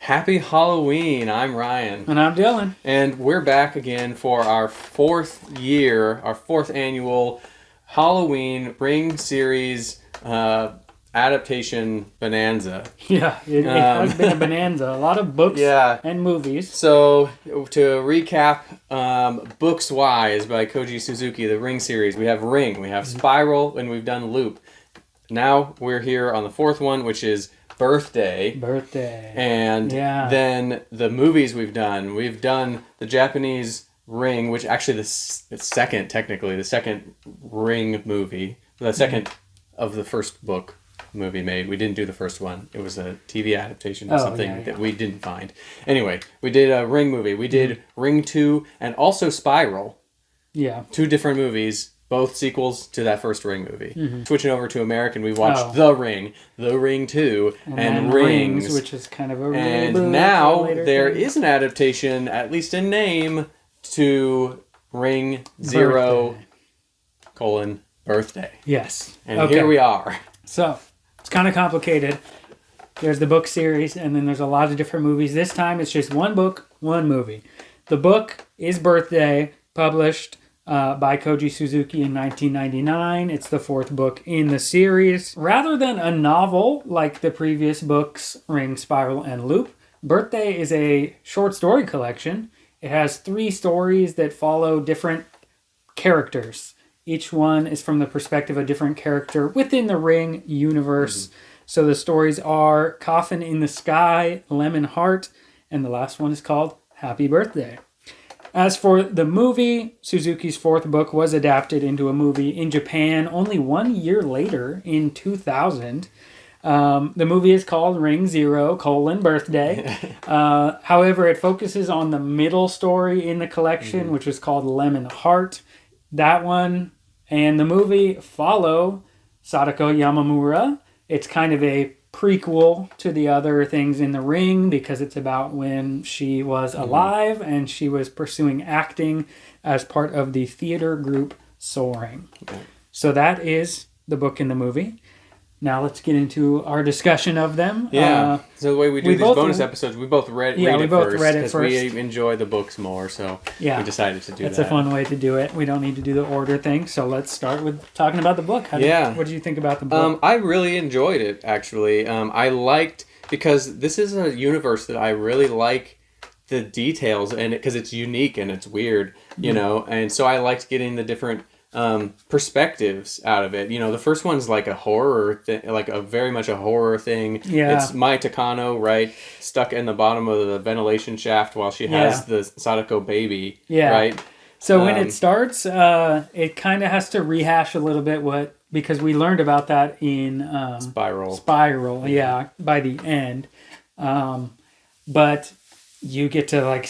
Happy Halloween. I'm Ryan. And I'm Dylan. And we're back again for our fourth annual Halloween Ring Series adaptation bonanza. Yeah, it has been a bonanza. A lot of books and movies. So, to recap, books-wise by Koji Suzuki, the Ring series, we have Ring, we have Spiral, and we've done Loop. Now we're here on the fourth one, which is Birthday. And then the movies we've done the Japanese Ring, which actually it's the second Ring movie, the second of the first book movie made. We didn't do the first one. It was a TV adaptation of something that we didn't find. Anyway, we did a Ring movie. We did Ring 2 and also Spiral. Yeah. 2 different movies. Both sequels to that first Ring movie. Switching over to American, we watched The Ring 2, and Rings, which is kind of a and now there is an adaptation, at least in name, to Ring 0, Birthday. Yes. And here we are. So, it's kind of complicated. There's the book series, and then there's a lot of different movies. This time, it's just one book, one movie. The book is Birthday, published by Koji Suzuki in 1999. It's the 4th book in the series. Rather than a novel like the previous books, Ring, Spiral, and Loop, Birthday is a short story collection. It has 3 stories that follow different characters. Each one is from the perspective of a different character within the Ring universe. So the stories are Coffin in the Sky, Lemon Heart, and the last one is called Happy Birthday. As for the movie, Suzuki's 4th book was adapted into a movie in Japan only 1 year later, in 2000. The movie is called Ring 0, Birthday. However, it focuses on the middle story in the collection, which is called Lemon Heart. That one and the movie follow Sadako Yamamura. It's kind of a prequel to the other things in the Ring because it's about when she was alive and she was pursuing acting as part of the theater group Soaring. So that is the book and the movie. Now let's get into our discussion of them. Yeah. So the way we do these bonus episodes, we both read it first because we enjoy the books more. So we decided to do that. It's a fun way to do it. We don't need to do the order thing. So let's start with talking about the book. What did you think about the book? I really enjoyed it, actually. I liked, because this is a universe that I really like the details in it because it's unique and it's weird, you know. And so I liked getting the different perspectives out of it. You know, the first one's like a horror thing, like a very much a horror thing. Yeah. It's Mai Takano, right, stuck in the bottom of the ventilation shaft while she has the Sadako baby, right? So when it starts, it kind of has to rehash a little bit because we learned about that in Spiral, by the end. But you get to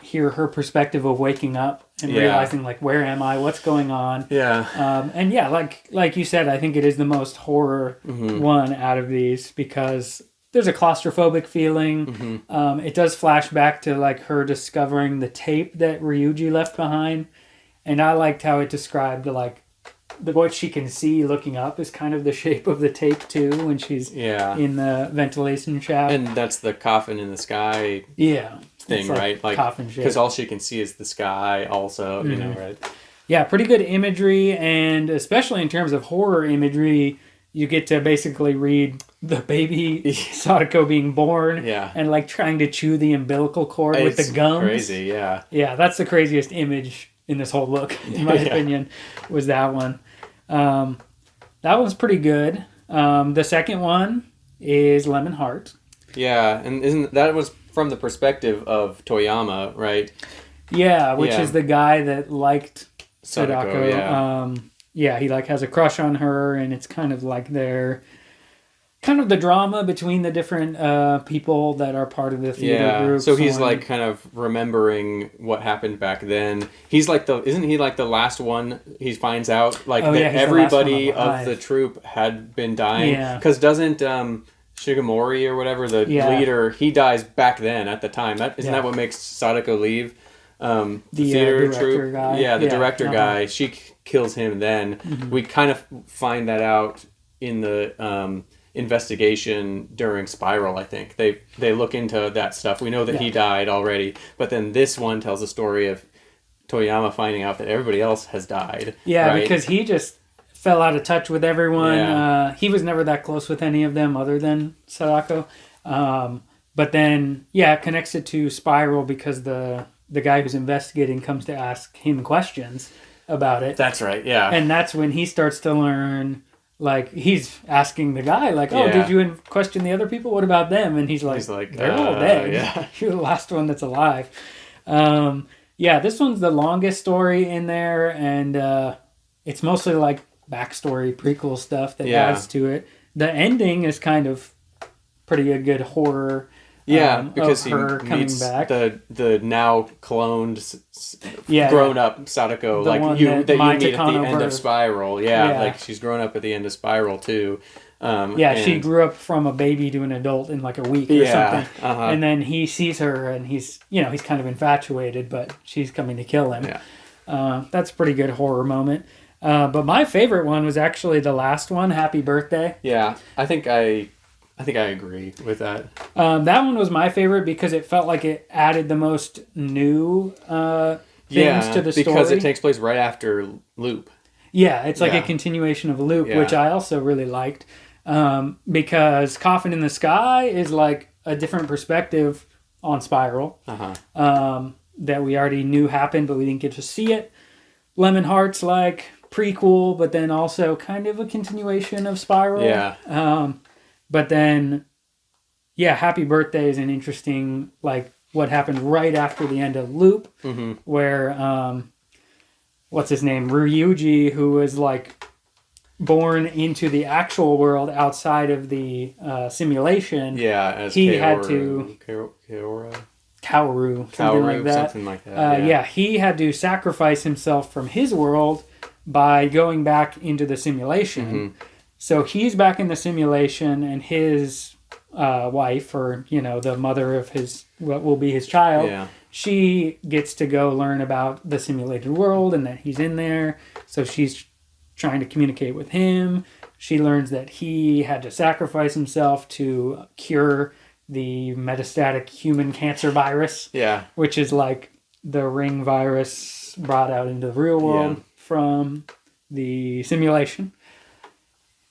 hear her perspective of waking up and realizing where am I, what's going on. And like you said, I think it is the most horror one out of these because there's a claustrophobic feeling. It does flash back to her discovering the tape that Ryuji left behind, and I liked how it described what she can see looking up is kind of the shape of the tape too when she's in the ventilation shaft. And that's the Coffin in the Sky thing, right? Coffin shape. Because all she can see is the sky also, you know, right? Yeah, pretty good imagery, and especially in terms of horror imagery, you get to basically read the baby Sadako being born and trying to chew the umbilical cord with the gums. Crazy, yeah. Yeah, that's the craziest image in this whole book, in my opinion, was that one. That one's pretty good. The second one is Lemon Heart. Yeah, and that was from the perspective of Toyama, right? Yeah, which is the guy that liked Sadako. He has a crush on her, and it's kind of their kind of the drama between the different people that are part of the theater group. So he's kind of remembering what happened back then. He's isn't he the last one he finds out that everybody of the troupe had been dying? Because doesn't Shigemori or whatever, the leader, he dies back then at the time. Isn't that what makes Sadako leave? The theater troupe guy. Yeah, the director guy. She kills him then. We kind of find that out in the investigation during Spiral. I think they look into that stuff. We know that he died already, but then this one tells the story of Toyama finding out that everybody else has died. Yeah, right? because he just fell out of touch with everyone. Yeah. He was never that close with any of them other than Sadako. But then, it connects it to Spiral because the guy who's investigating comes to ask him questions about it. That's right, yeah. And that's when he starts to learn, like, he's asking the guy, like, oh, did you question the other people? What about them? And he's like they're all dead. Yeah. You're the last one that's alive. This one's the longest story in there, and it's mostly like backstory, prequel stuff that adds to it. The ending is kind of pretty a good horror. Because of her he coming meets back. the now cloned, grown up Sadako, The like one you that that you Mai meet at the Takano end of birthed. Spiral. Yeah, like she's grown up at the end of Spiral too. She grew up from a baby to an adult in like a week or something. And then he sees her and he's kind of infatuated, but she's coming to kill him. That's a pretty good horror moment. But my favorite one was actually the last one, Happy Birthday. Yeah, I think I agree with that. That one was my favorite because it felt like it added the most new things to the story. Because it takes place right after Loop. Yeah, it's like a continuation of Loop, which I also really liked. Because Coffin in the Sky is like a different perspective on Spiral that we already knew happened, but we didn't get to see it. Lemon Heart's like prequel, but then also kind of a continuation of Spiral. Yeah. But then, Happy Birthday is an interesting, like, what happened right after the end of Loop, where, what's his name? Ryuji, who was, like, born into the actual world outside of the simulation. Yeah, as he Kaoru, had to... Kaoru, something like that. He had to sacrifice himself from his world by going back into the simulation. So he's back in the simulation, and his wife, or the mother of what will be his child, she gets to go learn about the simulated world and that he's in there. So she's trying to communicate with him. She learns that he had to sacrifice himself to cure the metastatic human cancer virus, which is like the ring virus brought out into the real world from the simulation.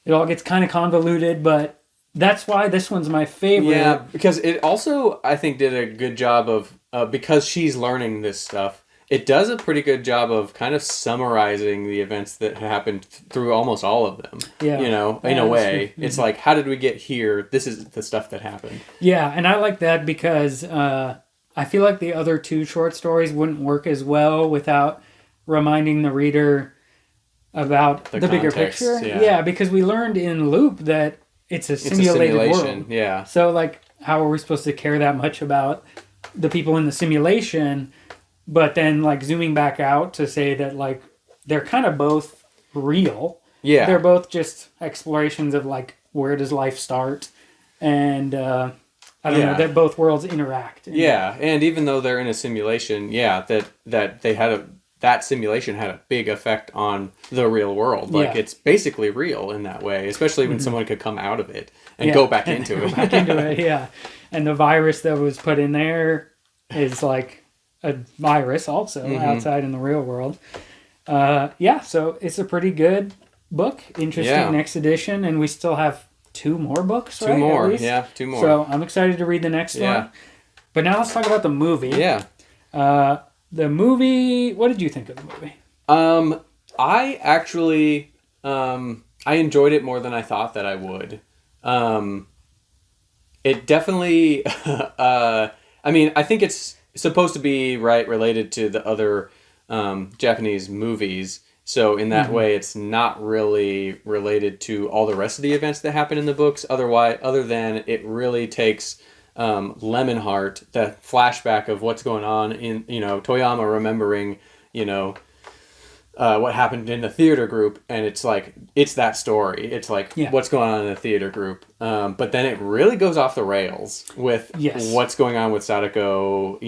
It all gets kind of convoluted, but that's why this one's my favorite. Yeah, because it also, I think, did a good job of, because she's learning this stuff, it does a pretty good job of kind of summarizing the events that happened through almost all of them. Yeah. In a way. It's like, how did we get here? This is the stuff that happened. Yeah, and I like that because I feel like the other two short stories wouldn't work as well without reminding the reader about the bigger picture. Yeah, because we learned in Loop that it's a simulated world. Yeah. So, like, how are we supposed to care that much about the people in the simulation? But then, like, zooming back out to say that, like, they're kind of both real. Yeah. They're both just explorations of, like, where does life start? And, I don't know, that both worlds interact. And even though they're in a simulation, that they had that simulation had a big effect on the real world. Like, it's basically real in that way, especially when someone could come out of it and go back into it. And the virus that was put in there is, like, a virus also outside in the real world. So it's a pretty good book. Interesting next edition. And we still have 2 more books, right? 2 more, yeah, 2 more. So I'm excited to read the next one. But now let's talk about the movie. Yeah. The movie, what did you think of the movie? I actually, I enjoyed it more than I thought that I would. It definitely, I mean, I think it's supposed to be related to the other Japanese movies. So in that way, it's not really related to all the rest of the events that happen in the books. Other than it really takes Lemon Heart, the flashback of what's going on in, Toyama remembering, what happened in the theater group, and it's like, it's that story. It's like what's going on in the theater group. But then it really goes off the rails with what's going on with Sadako,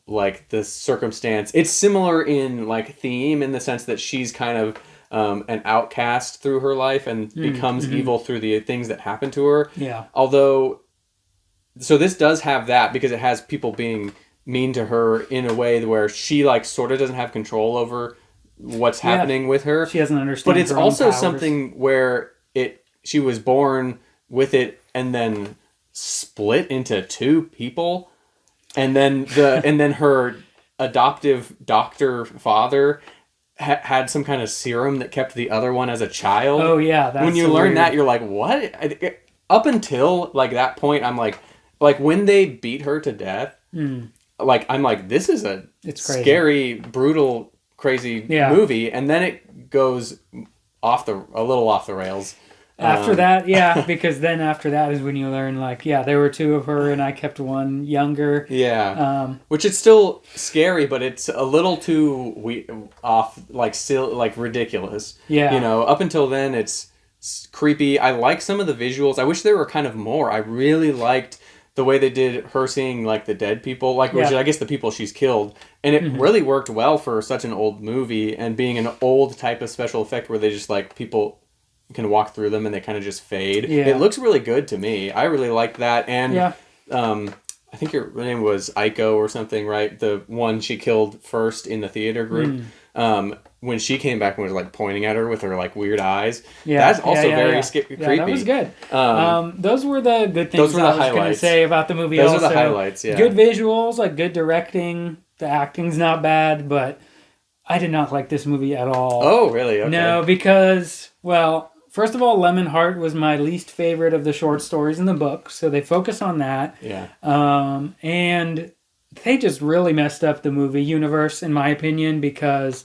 like the circumstance. It's similar in like theme in the sense that she's kind of an outcast through her life and becomes evil through the things that happen to her. Yeah. Although, so this does have that because it has people being mean to her in a way where she like sort of doesn't have control over what's happening with her. She doesn't understand. But it's her own also powers. something where she was born with it and then split into two people, and then her adoptive doctor father had some kind of serum that kept the other one as a child. Oh yeah, that's when you learn that, you're like, what? Up until like that point, I'm like when they beat her to death, like I'm like, this is it's crazy. Scary, brutal, crazy movie, and then it goes a little off the rails. After that, yeah, because then after that is when you learn, like, yeah, there were two of her, and I kept one younger. Yeah, which it's still scary, but it's a little too off, like still like ridiculous. Yeah, you know, up until then, it's creepy. I like some of the visuals. I wish there were kind of more. I really liked the way they did her seeing like the dead people, like which I guess the people she's killed, and it really worked well for such an old movie and being an old type of special effect where they just like people can walk through them and they kind of just fade. Yeah. It looks really good to me. I really liked that. And I think her name was Aiko or something, right? The one she killed first in the theater group. When she came back and was like pointing at her with her like weird eyes. Yeah. That's also very creepy. Yeah, that was good. Those were the good things those were the I was going to say about the movie. Those are the highlights, yeah. Good visuals, like good directing. The acting's not bad, but I did not like this movie at all. Oh, really? Okay. No, because, well, first of all, Lemon Heart was my least favorite of the short stories in the book, so they focus on that. Yeah. And they just really messed up the movie universe, in my opinion, because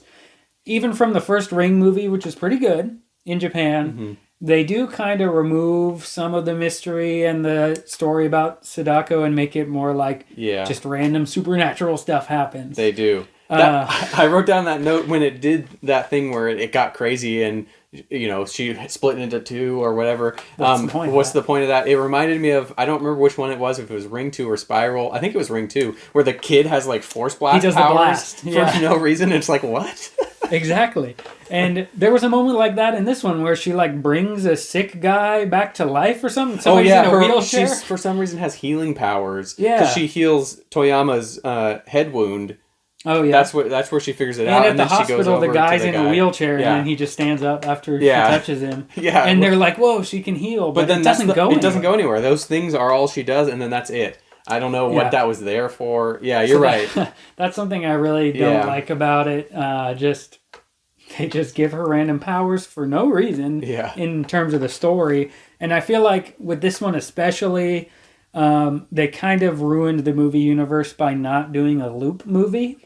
even from the first Ring movie, which is pretty good in Japan, they do kind of remove some of the mystery and the story about Sadako and make it more like just random supernatural stuff happens. They do. I wrote down that note when it did that thing where it got crazy and, you know, she split into two or whatever. What's the point of that? It reminded me of, I don't remember which one it was, if it was Ring 2 or Spiral. I think it was Ring 2, where the kid has like force blast powers for no reason. It's like, what? Exactly. And there was a moment like that in this one where she like brings a sick guy back to life or something. Somebody's in a wheelchair. She for some reason has healing powers. Yeah. Because she heals Toyama's head wound. Oh yeah, that's where she figures it out. And at the hospital, the guy's in a wheelchair, and then he just stands up after she touches him. Yeah, and they're like, "Whoa, she can heal," but then it doesn't go anywhere. It doesn't go anywhere. Those things are all she does, and then that's it. I don't know what that was there for. Yeah, you're right. That's something I really don't like about it. They just give her random powers for no reason. Yeah. In terms of the story, and I feel like with this one especially, they kind of ruined the movie universe by not doing a loop movie.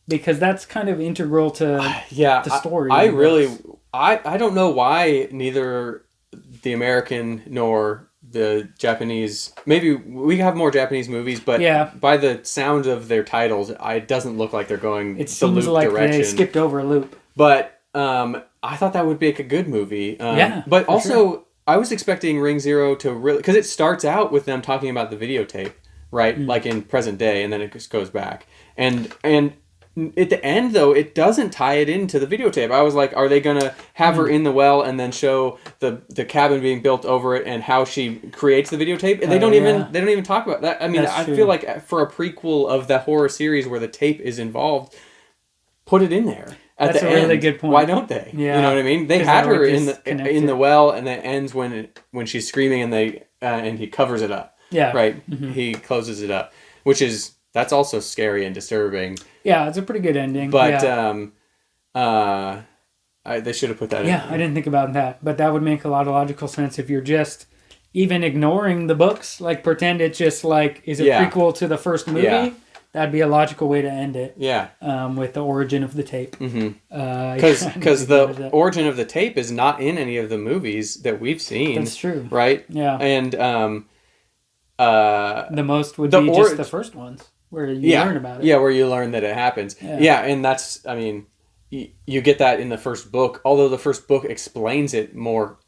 Because that's kind of integral to the story. I don't know why neither the American nor the Japanese, maybe we have more Japanese movies, but by the sound of their titles, it doesn't look like they're going the loop direction. It seems like they skipped over a loop. But I thought that would make a good movie. But also, sure. I was expecting Ring Zero to really, because it starts out with them talking about the videotape, right? Like in present day, and then it just goes back. And at the end, though, it doesn't tie it into the videotape. I was like, are they going to have her in the well and then show the cabin being built over it and how she creates the videotape? And they don't even talk about that. I mean, I feel like for a prequel of the horror series where the tape is involved, put it in there. That's a really good point. Why don't they? Yeah. You know what I mean? They had her in the well, and it ends when she's screaming, and he covers it up. Yeah. Right. Mm-hmm. He closes it up, that's also scary and disturbing. Yeah, it's a pretty good ending. But they should have put that in. Yeah, I didn't think about that. But that would make a lot of logical sense if you're just even ignoring the books. Like, pretend it's just like, is a prequel to the first movie? Yeah. That'd be a logical way to end it. Yeah. With the origin of the tape. Because the origin of the tape is not in any of the movies that we've seen. That's true. Right? Yeah. And the most would be just the first ones. Where you learn about it. Yeah, where you learn that it happens. Yeah, and that's, I mean, you get that in the first book, although the first book explains it more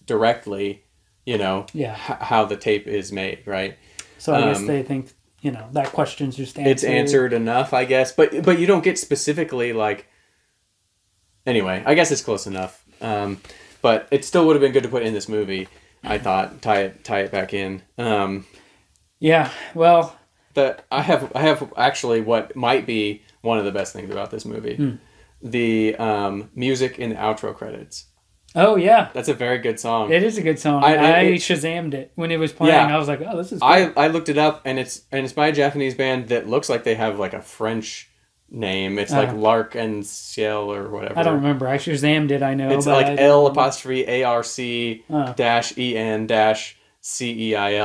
directly, you know, how the tape is made, right? So I guess they think, you know, that question's just answered. It's answered enough, I guess. But you don't get specifically, like, Anyway, I guess it's close enough. But it still would have been good to put in this movie. I thought tie it back in. Yeah, well, I have actually what might be one of the best things about this movie. The music in the outro credits. oh yeah, That's a very good song. it is a good song. I I Shazammed it when it was playing. Yeah. I was like, oh, this is cool. I looked it up, and it's by a Japanese band that looks like they have like a French name. It's like Lark and Ciel or whatever. I don't remember. I Shazammed it, I know. It's but like L'_ARC-CEIL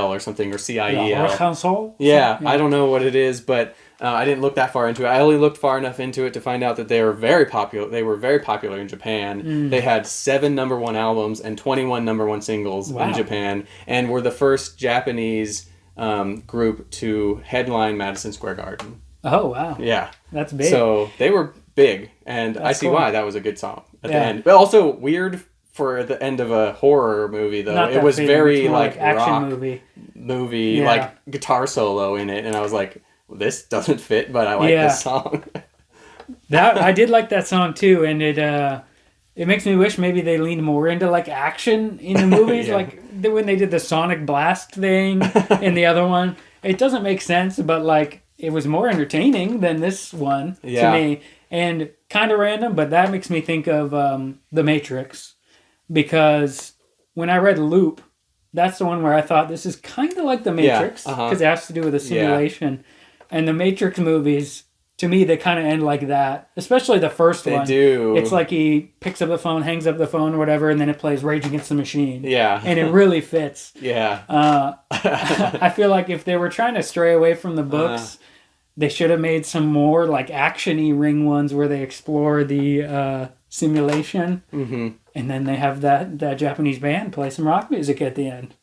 or something, or CIEL. Yeah, I don't know what it is, but I didn't look that far into it. I only looked far enough into it to find out that they were very popular. They were very popular in Japan. They had 7 #1 albums and 21 #1 singles in Japan, and were the first Japanese group to headline Madison Square Garden. Oh, wow. Yeah. That's big. So they were big, and That's I see cool. why that was a good song at the end. But also weird for the end of a horror movie, though. Not It that was big. very It's more like action rock movie. Yeah. like guitar solo in it, and I was like, well, this doesn't fit, but I like this song. That I did like that song too, and it makes me wish maybe they leaned more into like action in the movies, like when they did the Sonic Blast thing in the other one. It doesn't make sense, but like it was more entertaining than this one to me, and kind of random. But that makes me think of The Matrix, because when I read Loop, that's the one where I thought this is kind of like The Matrix because it has to do with a simulation, and the Matrix movies. To me, they kind of end like that, especially the first one. They do. It's like he picks up the phone, hangs up the phone, or whatever, and then it plays Rage Against the Machine. Yeah. And it really fits. Yeah. I feel like if they were trying to stray away from the books, they should have made some more like action-y Ring ones where they explore the simulation. Mm-hmm. And then they have that Japanese band play some rock music at the end.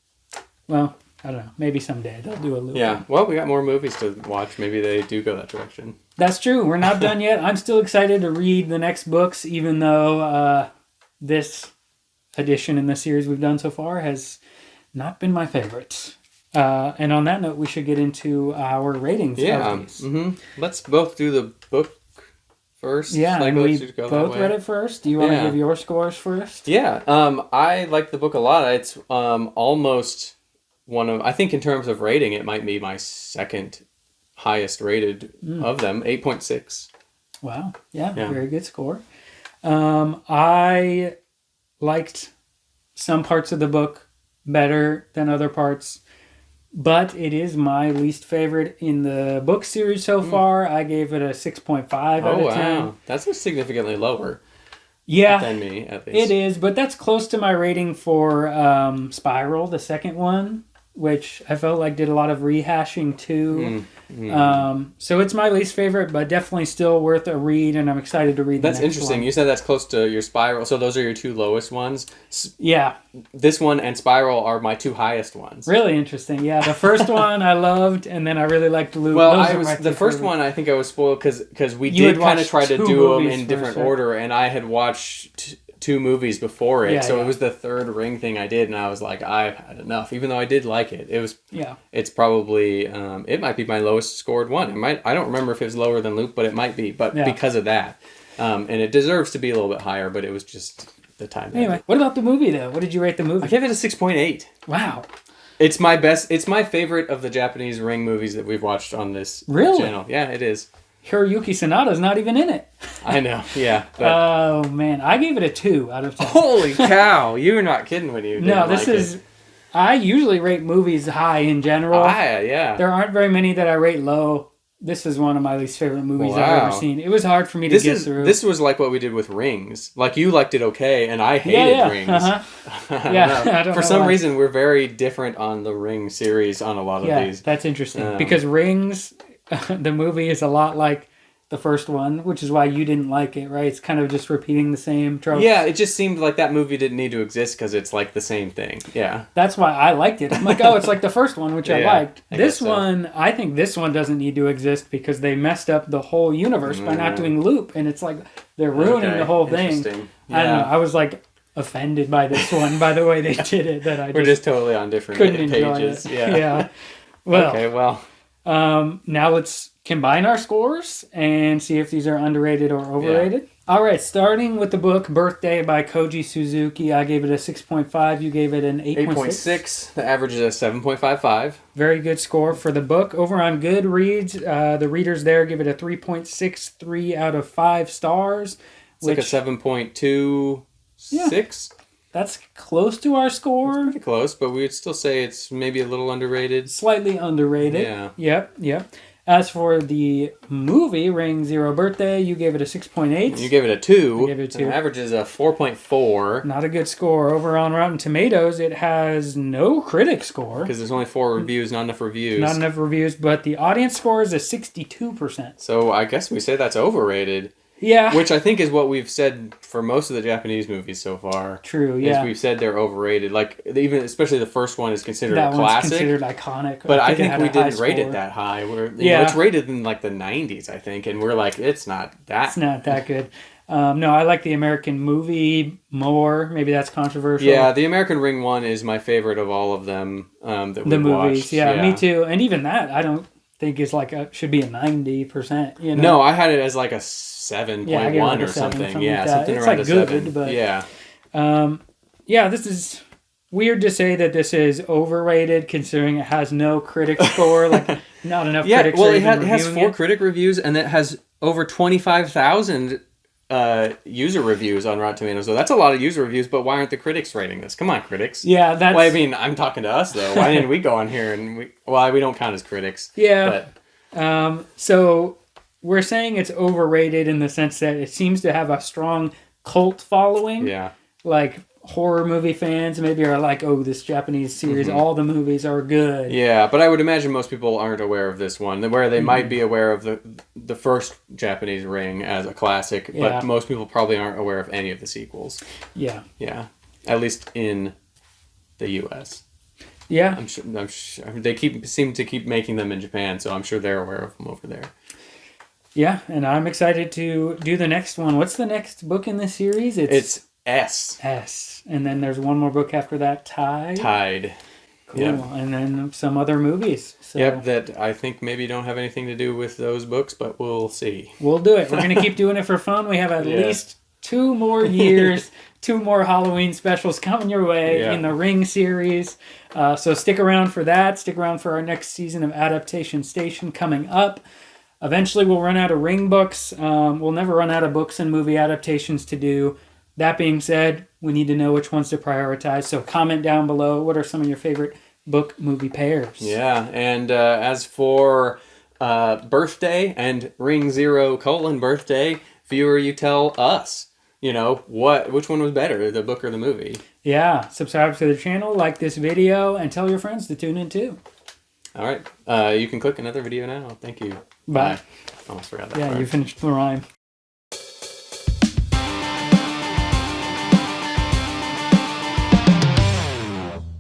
Well, I don't know. Maybe someday they'll do a loop. Yeah. Well, we got more movies to watch. Maybe they do go that direction. That's true. We're not done yet. I'm still excited to read the next books, even though this edition in the series we've done so far has not been my favorite. And on that note, we should get into our ratings. Yeah. Of these. Mm-hmm. Let's both do the book first. Yeah, like, and we both read it first. Do you want to give your scores first? Yeah. I like the book a lot. It's almost one of, I think in terms of rating, it might be my second highest rated of them, 8.6. Wow. Yeah, very good score. I liked some parts of the book better than other parts, but it is my least favorite in the book series so far. I gave it a 6.5 out of 10. That's a significantly lower than me, at least. It is, but that's close to my rating for Spiral, the second one, which I felt like did a lot of rehashing too. So it's my least favorite, but definitely still worth a read, and I'm excited to read the next one. That's interesting. You said that's close to your Spiral, so those are your two lowest ones? Yeah. This one and Spiral are my two highest ones. Really interesting. Yeah, the first one I loved, and then I really liked Luke. Well, the first one I think I was spoiled because we did kind of try to do them in different order, and I had watched 2 movies before it, it was the third Ring thing I did, and I was like, I've had enough. Even though I did like it, it's probably it might be my lowest scored one. I don't remember if it was lower than Luke, but it might be. But because of that, and it deserves to be a little bit higher, but it was just the time. Anyway, what about the movie though? What did you rate the movie? I gave it a 6.8. Wow. It's my best. It's my favorite of the Japanese Ring movies that we've watched on this channel. Yeah, it is. Hiroyuki Sanada's not even in it. I know, yeah. But... Oh, man. I gave it a 2 out of 10. Holy cow. You were not kidding when you did. No, this is... I usually rate movies high in general. Yeah. There aren't very many that I rate low. This is one of my least favorite movies I've ever seen. It was hard for me to get through. This was like what we did with Rings. Like, you liked it okay, and I hated Rings. I don't For some reason, we're very different on the Ring series on a lot of these. Yeah, that's interesting. Because Rings... the movie is a lot like the first one, which is why you didn't like it, right? It's kind of just repeating the same tropes. Yeah, it just seemed like that movie didn't need to exist because it's like the same thing. Yeah. That's why I liked it. I'm like, oh, it's like the first one, which I liked. This one, I think this one doesn't need to exist because they messed up the whole universe by not doing Loop, and it's like they're ruining the whole thing. Yeah. I don't know. I was like offended by this one by the way they did it. That We're just totally on different pages. Yeah. Well. Okay. Well. Now let's combine our scores and see if these are underrated or overrated. All right, starting with the book Birthday by Koji Suzuki. I gave it a 6.5. You gave it an 8.6. 8.6. The average is a 7.55. Very good score for the book. Over on Goodreads, the readers there give it a 3.63 out of 5 stars. It's like a 7.26. That's close to our score. Pretty close, but we would still say it's maybe a little underrated. Slightly underrated. Yeah. Yep. As for the movie, Ring Zero Birthday, you gave it a 6.8. You gave it a 2. I gave it a 2. The average is a 4.4. Not a good score. Over on Rotten Tomatoes, it has no critic score. Because there's only 4 reviews, not enough reviews. Not enough reviews, but the audience score is a 62%. So I guess we say that's overrated. Yeah. Which I think is what we've said for most of the Japanese movies so far. True, yeah. Is we've said they're overrated. Like, even, especially the first one is considered that a classic. One's considered iconic. But I think we didn't rate score. it that high. You know, it's rated in like the 90s, I think. And we're like, it's not that. It's not that good. No, I like the American movie more. Maybe that's controversial. Yeah, the American Ring one is my favorite of all of them that we movies, watched. yeah, me too. And even that, I don't think is should be a 90%. You know? No, I had it as like a 7.1 or something. Yeah, something it's around like a good, 7. but yeah. This is weird to say that this is overrated considering it has no critic score, like not enough critics. Well, it has 4 critic reviews and it has over 25,000 user reviews on Rotten Tomatoes. So that's a lot of user reviews, but why aren't the critics rating this? Come on, critics. Yeah, that's... Well, I mean, I'm talking to us, though. Why didn't we go on here and we don't count as critics. Yeah. But... so we're saying it's overrated in the sense that it seems to have a strong cult following. Yeah. Like horror movie fans maybe are like, oh, this Japanese series, all the movies are good. Yeah, but I would imagine most people aren't aware of this one, where they might be aware of the first Japanese Ring as a classic, but most people probably aren't aware of any of the sequels. Yeah. Yeah. At least in the U.S. Yeah. I'm sure they seem to keep making them in Japan, so I'm sure they're aware of them over there. Yeah, and I'm excited to do the next one. What's the next book in this series? It's S. S. And then there's one more book after that, Tide. Cool. Yep. And then some other movies. So yep, that I think maybe don't have anything to do with those books, but we'll see. We'll do it. We're going to keep doing it for fun. We have at least 2 more years, 2 more Halloween specials coming your way in the Ring series. So stick around for that. Stick around for our next season of Adaptation Station coming up. Eventually, we'll run out of Ring books. We'll never run out of books and movie adaptations to do. That being said, we need to know which ones to prioritize. So comment down below. What are some of your favorite book-movie pairs? Yeah, and as for Birthday and Ring Zero : Birthday, viewer, you tell us. You know, which one was better, the book or the movie? Yeah. Subscribe to the channel, like this video, and tell your friends to tune in too. All right. You can click another video now. Thank you. Bye. Almost forgot that part. Yeah, you finished the rhyme.